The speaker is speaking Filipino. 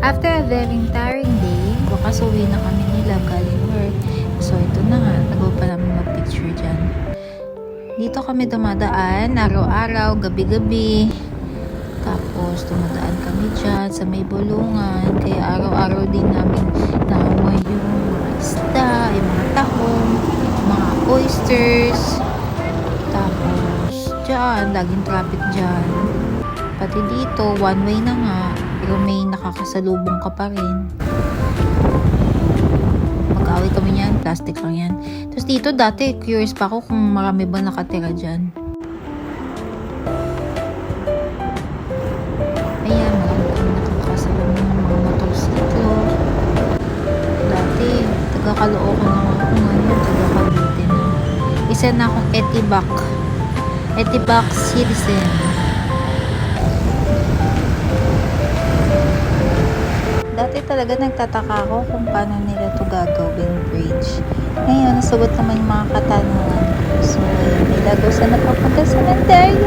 After a very tiring day, bukas uwi na kami nila galing work. So ito na nga, nagawa pa namin mag-picture dyan. Dito kami dumadaan, araw-araw, gabi-gabi. Tapos dumadaan kami dyan sa may bulungan. Kaya araw-araw din namin naamoy yung mga isda, yung mga tahong, mga oysters. Tapos dyan, laging traffic dyan. Pati dito, one way na nga, pero may nakakasalubong ka pa rin. Mag-away kami niyan, plastic lang yan. Tapos dito dati, curious pa ako kung marami ba nakatira dyan. Ayan, marami kami nakakasalubong ng mga motorsiklo. Dati, taga-Caloocan lang ako, ngayon taga-Cavite na. Isa na akong Etibac citizen. Dati talaga nagtataka ako kung paano nila ito gagawin bridge. Ngayon, nasagot naman yung mga katanungan. So, nilagaw sa napapunta sa cemetery.